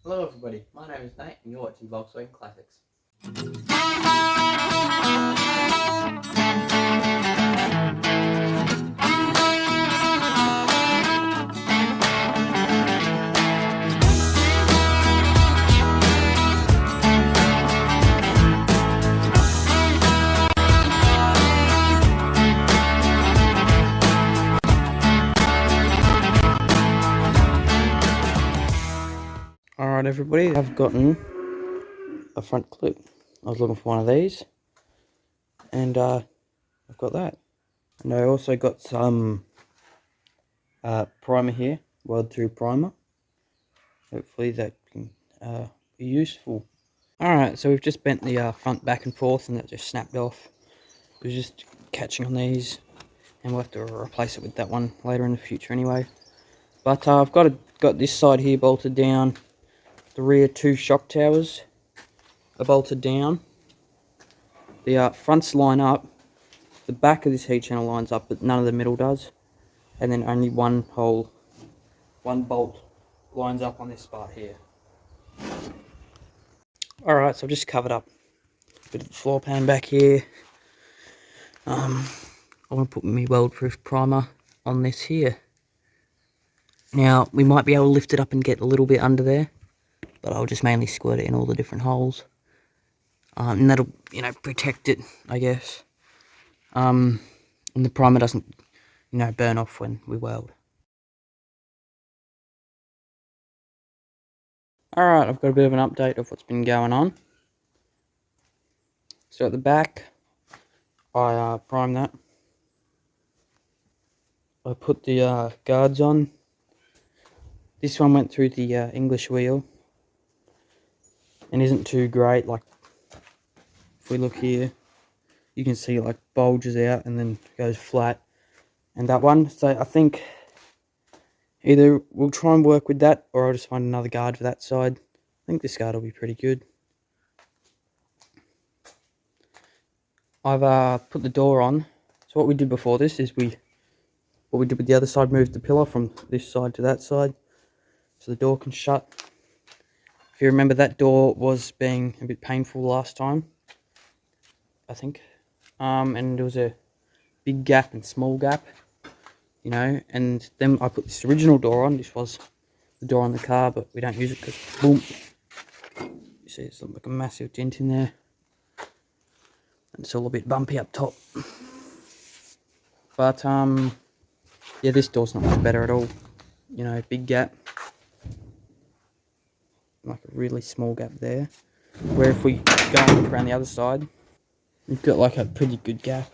Hello everybody, my name is Nate and you're watching Volkswagen Classics. Alright everybody, I've gotten a front clip. I was looking for one of these and I've got that. And I also got some primer here, weld through primer. Hopefully that can be useful. Alright, so we've just bent the front back and forth and that just snapped off. It was just catching on these and we'll have to replace it with that one later in the future anyway. But I've got this side here bolted down. The rear two shock towers are bolted down. The fronts line up. The back of this heat channel lines up, but none of the middle does. And then only one bolt lines up on this part here. Alright, so I've just covered up a bit of the floor pan back here. I want to put my weld-proof primer on this here. Now, we might be able to lift it up and get a little bit under there, but I'll just mainly squirt it in all the different holes. And that'll, protect it, I guess. And the primer doesn't, burn off when we weld. Alright, I've got a bit of an update of what's been going on. So at the back, I primed that. I put the guards on. This one went through the English wheel and isn't too great. Like, if we look here, you can see like bulges out and then goes flat. And that one, so I think either we'll try and work with that or I'll just find another guard for that side. I think this guard will be pretty good. I've put the door on. So what we did before this is what we did with the other side, moved the pillar from this side to that side so the door can shut. If you remember, that door was being a bit painful last time, I think. And there was a big gap and small gap, and then I put this original door on. This was the door on the car, but we don't use it because, boom, you see it's like a massive dent in there. And it's all a bit bumpy up top. But, yeah, this door's not much better at all. Big gap. Like a really small gap there. Where if we go and look around the other side, we've got like a pretty good gap.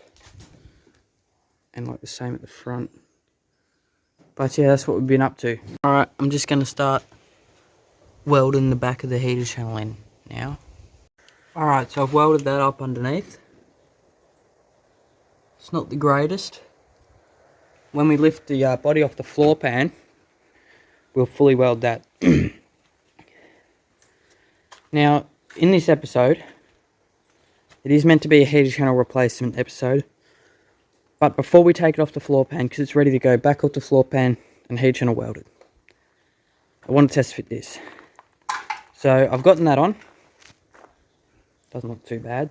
And like the same at the front. But yeah, that's what we've been up to. Alright, I'm just going to start welding the back of the heater channel in now. Alright, so I've welded that up underneath. It's not the greatest. When we lift the body off the floor pan, we'll fully weld that. Now, in this episode, it is meant to be a heater channel replacement episode. But before we take it off the floor pan, because it's ready to go back off the floor pan and heater channel welded, I want to test fit this. So I've gotten that on. Doesn't look too bad.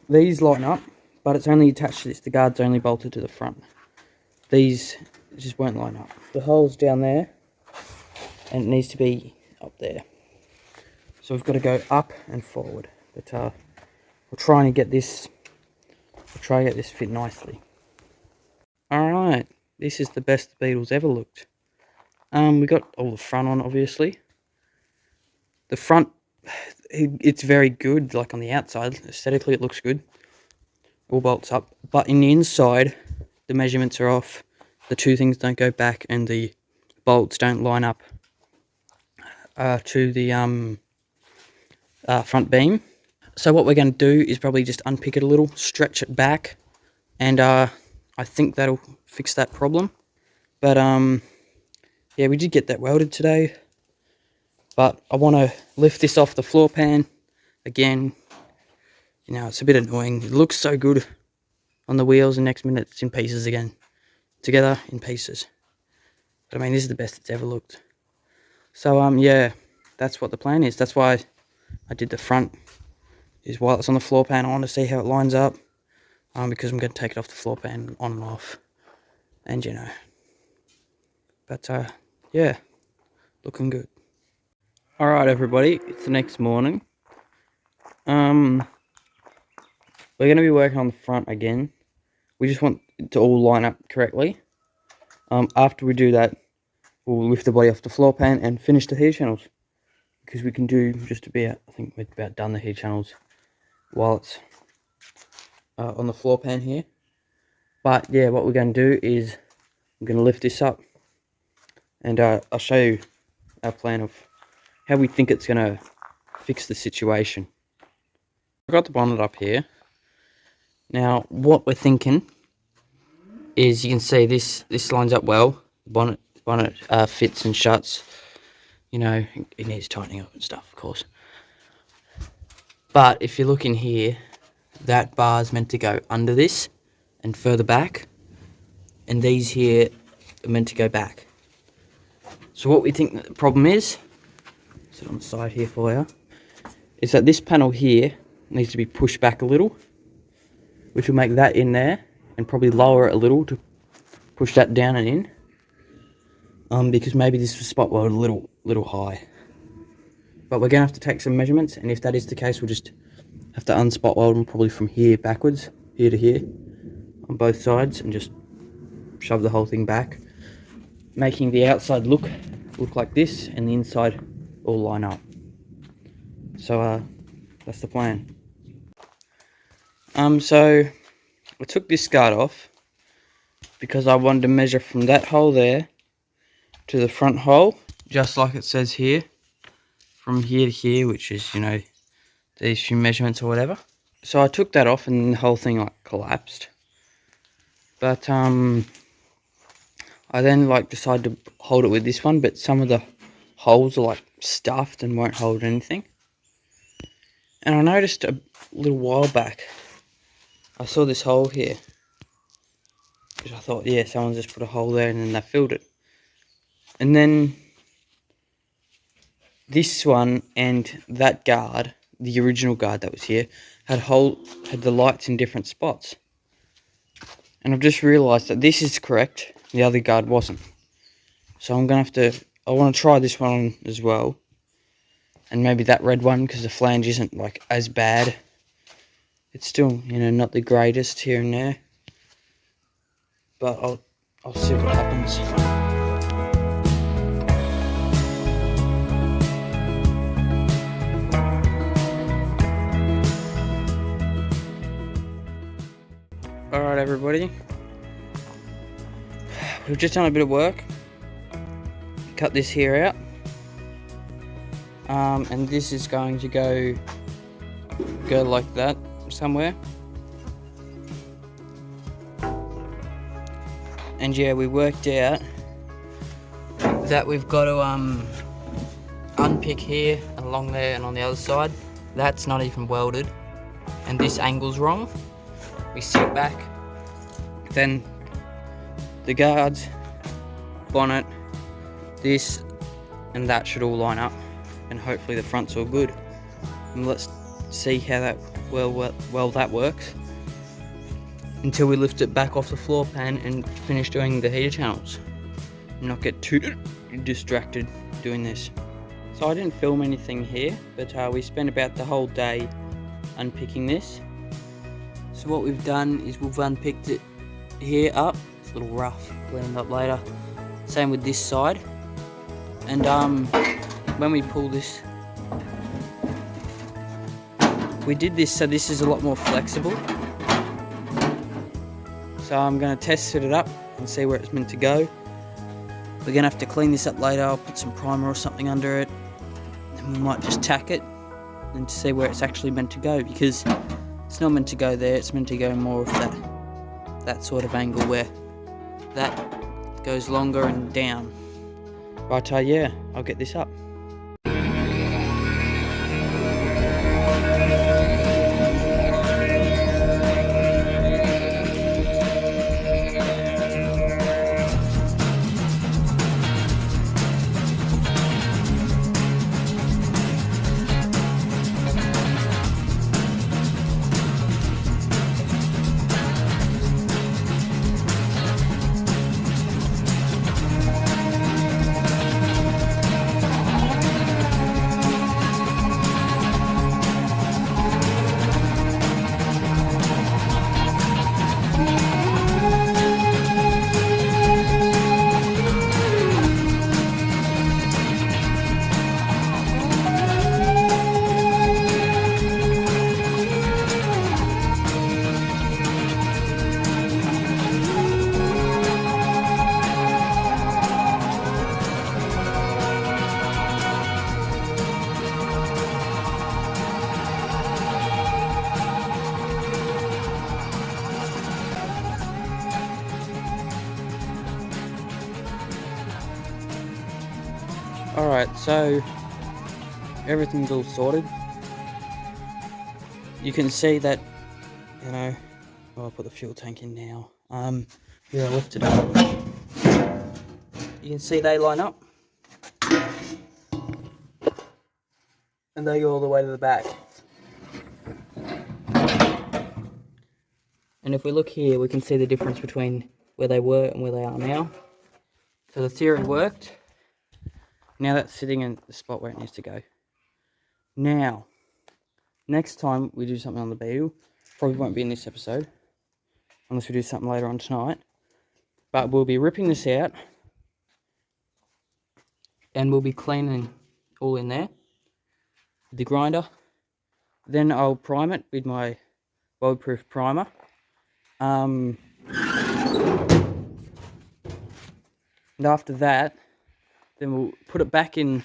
These line up, but it's only attached to this. The guard's only bolted to the front. These just won't line up. The hole's down there, and it needs to be up there. So we've got to go up and forward. But we're trying to get this. We'll try to get this fit nicely. Alright, this is the best the Beetle's ever looked. We got all the front on, obviously. The front, it's very good, like on the outside. Aesthetically, it looks good. All bolts up. But in the inside, the measurements are off. The two things don't go back, and the bolts don't line up to the front beam. So what we're going to do is probably just unpick it a little, stretch it back, and I think that'll fix that problem. But yeah, we did get that welded today. But I want to lift this off the floor pan again. It's a bit annoying. It looks so good on the wheels, and next minute it's in pieces again. Together in pieces. But I mean, this is the best it's ever looked. So yeah, that's what the plan is. That's why I did the front, is while it's on the floor pan, I want to see how it lines up, because I'm going to take it off the floor pan on and off, and you know, but yeah, looking good. Alright everybody, it's the next morning. We're going to be working on the front again. We just want it to all line up correctly. After we do that, we'll lift the body off the floor pan and finish the heater channels, because we can do just about, I think we're about done the heater channels while it's on the floor pan here. But yeah, what we're going to do is I'm going to lift this up, and I'll show you our plan of how we think it's going to fix the situation. I've got the bonnet up here. Now what we're thinking is, you can see this lines up well. The bonnet fits and shuts. You know, it needs tightening up and stuff, of course. But if you look in here, that bar's meant to go under this and further back, and these here are meant to go back. So what we think the problem is, sit on the side here for you, is that this panel here needs to be pushed back a little, which will make that in there, and probably lower it a little to push that down and in. Because maybe this was spot welded a little high. But we're gonna have to take some measurements, and if that is the case, we'll just have to unspot weld them probably from here backwards, here to here, on both sides, and just shove the whole thing back, making the outside look like this, and the inside all line up. So that's the plan. So I took this guard off because I wanted to measure from that hole there to the front hole, just like it says here, from here to here, which is, you know, these few measurements or whatever. So I took that off, and the whole thing like collapsed. But I then like decided to hold it with this one, but some of the holes are like stuffed and won't hold anything. And I noticed a little while back, I saw this hole here, which I thought, yeah, someone just put a hole there and then they filled it. And then this one and that guard, the original guard that was here, had the lights in different spots. And I've just realised that this is correct, the other guard wasn't. So I'm going to I want to try this one on as well. And maybe that red one, because the flange isn't like as bad. It's still, you know, not the greatest here and there. But I'll see what happens. Alright everybody, we've just done a bit of work, cut this here out, and this is going to go like that somewhere. And yeah, we worked out that we've got to unpick here and along there and on the other side. That's not even welded, and this angle's wrong. We sit back, then the guards, bonnet, this and that should all line up, and hopefully the front's all good. And let's see how that well that works until we lift it back off the floor pan and finish doing the heater channels and not get too distracted doing this. So I didn't film anything here, but we spent about the whole day unpicking this. So what we've done is we've unpicked it here up. It's a little rough, clean it up later. Same with this side. And when we pull this, we did this so this is a lot more flexible. So I'm going to test fit it up and see where it's meant to go. We're going to have to clean this up later. I'll put some primer or something under it, and we might just tack it and see where it's actually meant to go, because it's not meant to go there, it's meant to go more of that sort of angle where that goes longer and down. But yeah, I'll get this up. Alright, so everything's all sorted. You can see that, you know, I'll put the fuel tank in now. Yeah, I lift it up. You can see they line up. And they go all the way to the back. And if we look here, we can see the difference between where they were and where they are now. So the theory worked. Now that's sitting in the spot where it needs to go. Now, next time we do something on the beetle, probably won't be in this episode, unless we do something later on tonight. But we'll be ripping this out, and we'll be cleaning all in there with the grinder. Then I'll prime it with my weld-proof primer. And after that, then we'll put it back in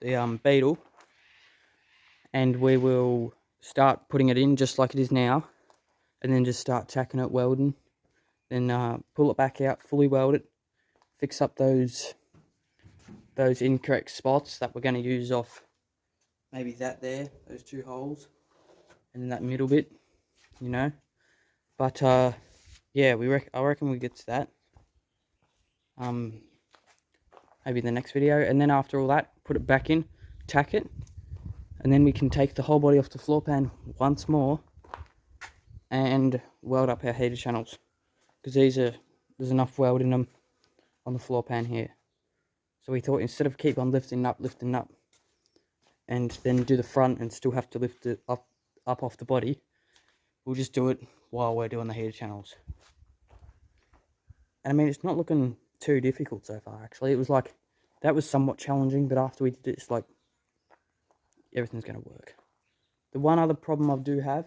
the beetle, and we will start putting it in just like it is now, and then just start tacking it, welding, then pull it back out, fully weld it, fix up those incorrect spots that we're going to use off maybe that there, those two holes, and then that middle bit, you know. But yeah, I reckon we get to that maybe the next video, and then after all that, put it back in, tack it, and then we can take the whole body off the floor pan once more and weld up our heater channels, because there's enough weld in them on the floor pan here. So we thought, instead of keep on lifting up, and then do the front and still have to lift it up off the body, we'll just do it while we're doing the heater channels. And I mean, it's not looking too difficult so far, actually. It was like, that was somewhat challenging, but after we did it, it's like, everything's going to work. The one other problem I do have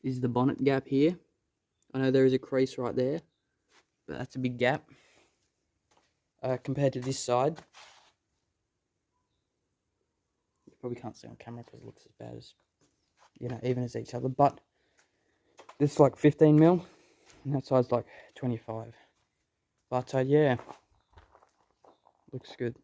is the bonnet gap here. I know there is a crease right there, but that's a big gap compared to this side. You probably can't see on camera because it looks as bad as, you know, even as each other, but this is like 15 mil, and that side's like 25. But yeah, looks good.